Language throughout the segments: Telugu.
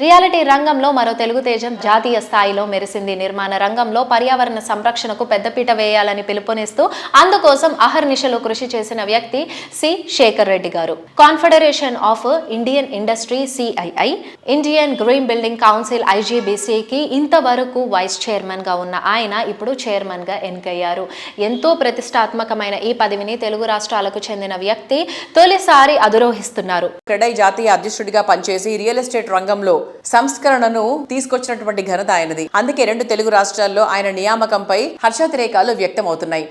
రియాలిటీ రంగంలో మరో తెలుగు తేజం జాతీయ స్థాయిలో మెరిసింది. నిర్మాణ రంగంలో పర్యావరణ సంరక్షణకు పెద్దపీట వేయాలని పిలుపునిస్తూ అందుకోసం అహర్నిశలు కృషి చేసిన వ్యక్తి సి శేఖర్ రెడ్డి గారు. Confederation of Indian industry CII, Indian green building council ఐజీబీసీకి ఇంతవరకు వైస్ చైర్మన్ గా ఉన్న ఆయన ఇప్పుడు చైర్మన్ గా ఎన్నికయ్యారు. ఎంతో ప్రతిష్టాత్మకమైన ఈ పదవిని తెలుగు రాష్ట్రాలకు చెందిన వ్యక్తి తొలిసారి అధిరోహిస్తున్నారు. క్రెడై జాతీయ అధ్యక్షుడిగా పనిచేసి రియల్ ఎస్టేట్ రంగంలో సంస్కరణను తీసుకొచ్చినటువంటి ఘనత ఆయనది. అందుకే 2 తెలుగు రాష్ట్రాల్లో ఆయన నియామకంపై హర్షాతిరేకాలు వ్యక్తమవుతున్నాయి.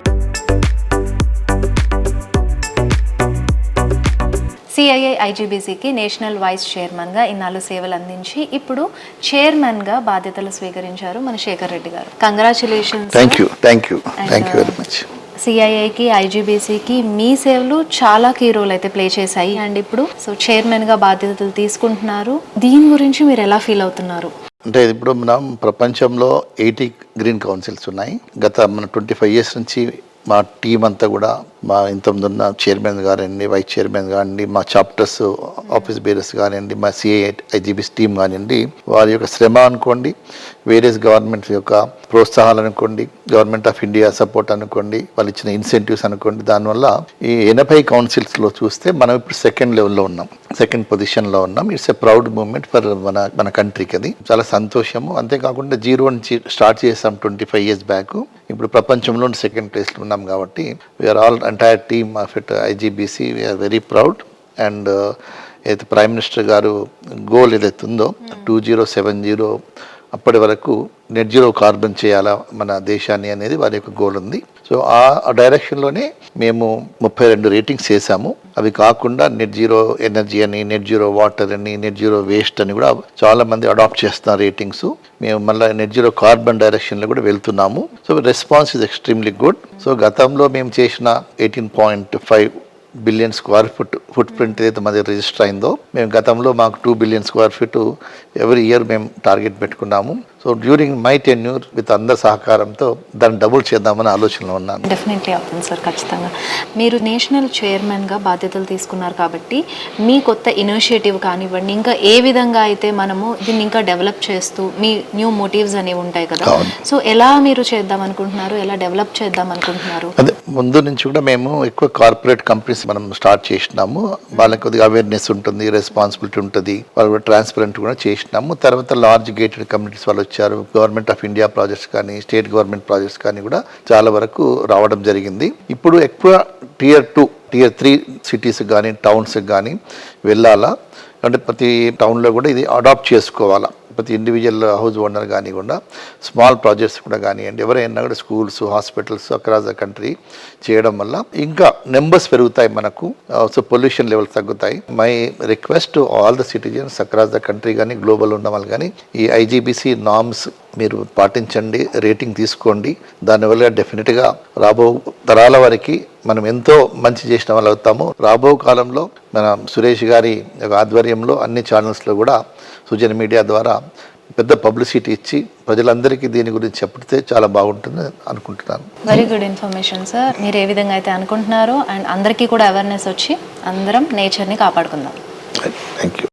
సిఐఐ ఐజీబీసీకి నేషనల్ వైస్ చైర్మన్ గా ఇన్నాళ్ళు సేవలు అందించి ఇప్పుడు చైర్మన్ గా బాధ్యతలు స్వీకరించారు మన శేఖర్ రెడ్డి గారు. Congratulations. Thank you very much. సిఐఐకి ఐజీబీసీకి మీ సేవలు చాలా కీ రోల్ అయితే ప్లే చేశాయి అండ్ ఇప్పుడు చైర్మన్ గా బాధ్యతలు తీసుకుంటున్నారు. దీని గురించి మీరు ఎలా ఫీల్ అవుతున్నారు? అంటే ఇప్పుడు మనం ప్రపంచంలో 80 గ్రీన్ కౌన్సిల్స్ ఉన్నాయి. గత మన 25 years నుంచి మా టీం అంతా కూడా మా ఇంతకుముందు ఉన్న చైర్మన్ కానివ్వండి, వైస్ చైర్మన్ కానివ్వండి, మా చాప్టర్స్ ఆఫీస్ బేరర్స్ కానివ్వండి, మా సిఐఐ ఐజీబీసీ టీం కానివ్వండి, వారి యొక్క శ్రమ అనుకోండి, వేరియస్ గవర్నమెంట్స్ యొక్క ప్రోత్సాహాలు అనుకోండి, గవర్నమెంట్ ఆఫ్ ఇండియా సపోర్ట్ అనుకోండి, వాళ్ళు ఇచ్చిన ఇన్సెంటివ్స్ అనుకోండి, దానివల్ల ఈ 80 కౌన్సిల్స్లో చూస్తే మనం ఇప్పుడు సెకండ్ లెవెల్లో ఉన్నాం, సెకండ్ పొజిషన్లో ఉన్నాం. It's a proud moment for మన కంట్రీకి. అది చాలా సంతోషము. అంతేకాకుండా 0 నుంచి స్టార్ట్ చేసాం 25 years బ్యాక్. ఇప్పుడు ప్రపంచంలో సెకండ్ ప్లేస్లో ఉన్నాం కాబట్టి we are all entire team of it IGBC we are very proud. And ఏదైతే ప్రైమ్ మినిస్టర్ గారు గోల్ ఏదైతే ఉందో 2070 అప్పటి వరకు నెట్ జీరో కార్బన్ చేయాలా మన దేశాన్ని అనేది వారి యొక్క గోల్ ఉంది. సో ఆ డైరెక్షన్లోనే మేము 32 రేటింగ్స్ చేసాము. అవి కాకుండా నెట్ జీరో ఎనర్జీ అని, నెట్ జీరో వాటర్ అని, నెట్ జీరో వేస్ట్ అని కూడా చాలా మంది అడాప్ట్ చేస్తున్నారు రేటింగ్స్. మేము మళ్ళీ నెట్ జీరో కార్బన్ డైరెక్షన్లో కూడా వెళ్తున్నాము. So response is extremely good. So గతంలో మేము చేసిన 18.5 బిలియన్ స్క్వేర్ ఫుట్ ప్రింట్ ఏదైతే మా దగ్గర రిజిస్టర్ అయిందో, మేము గతంలో మాకు 2 billion square feet every year మేము టార్గెట్ పెట్టుకున్నాము. So during my tenure with అందరి సహకారంతో దాన్ని డబుల్ చేద్దామని ఆలోచనలో ఉన్నాను. డెఫినెట్లీ అవుతుంది సార్, ఖచ్చితంగా. మీరు నేషనల్ చైర్మన్గా బాధ్యతలు తీసుకున్నారు కాబట్టి మీ కొత్త ఇనిషియేటివ్ కానివ్వండి, ఇంకా ఏ విధంగా అయితే మనము దీన్ని ఇంకా డెవలప్ చేస్తూ మీ న్యూ మోటివ్స్ అనేవి ఉంటాయి కదా, సో ఎలా మీరు చేద్దాం అనుకుంటున్నారు, ఎలా డెవలప్ చేద్దాం అనుకుంటున్నారు? అదే ముందు నుంచి కూడా మేము ఎక్కువ కార్పొరేట్ కంపెనీస్ మనం స్టార్ట్ చేసినాము. వాళ్ళకి కొద్దిగా అవేర్నెస్ ఉంటుంది, రెస్పాన్సిబిలిటీ ఉంటుంది, వాళ్ళు కూడా ట్రాన్స్పరెంట్ కూడా చేసినాము. తర్వాత లార్జ్ గేటెడ్ కమ్యూనిటీస్ వాళ్ళు వచ్చారు. గవర్నమెంట్ ఆఫ్ ఇండియా ప్రాజెక్ట్స్ కానీ, స్టేట్ గవర్నమెంట్ ప్రాజెక్ట్స్ కానీ కూడా చాలా వరకు రావడం జరిగింది. ఇప్పుడు ఎక్కువ Tier 2, Tier 3 సిటీస్ కానీ, టౌన్స్ కానీ వెళ్ళాలా అంటే ప్రతి టౌన్లో కూడా ఇది అడాప్ట్ చేసుకోవాలా. ప్రతి ఇండివిజువల్ హౌస్ ఓనర్ కానివ్వకుండా స్మాల్ ప్రాజెక్ట్స్ కూడా కానివ్వండి, ఎవరైనా కూడా schools, hospitals across the country చేయడం వల్ల ఇంకా నెంబర్స్ పెరుగుతాయి మనకు. సో పొల్యూషన్ లెవెల్స్ తగ్గుతాయి. My request to all the citizens across the country కానీ, గ్లోబల్ ఉన్న వాళ్ళు కానీ ఈ ఐజీబీసీ నార్మ్స్ మీరు పాటించండి, రేటింగ్ తీసుకోండి. దానివల్ల డెఫినెట్గా రాబో తరాల వారికి మనం ఎంతో మంచి చేసిన వాళ్ళు అవుతాము. రాబో కాలంలో మన సురేష్ గారి ఆధ్వర్యంలో అన్ని ఛానల్స్లో కూడా సుజన్ మీడియా ద్వారా పెద్ద పబ్లిసిటీ ఇచ్చి ప్రజలందరికీ దీని గురించి చెప్తే చాలా బాగుంటుంది అనుకుంటున్నాను. Very good information sir. మీరు ఏ విధంగా అయితే అనుకుంటున్నారో అండ్ అందరికీ కూడా అవేర్నెస్ వచ్చి అందరం నేచర్ని కాపాడుకుందాం. Thank you.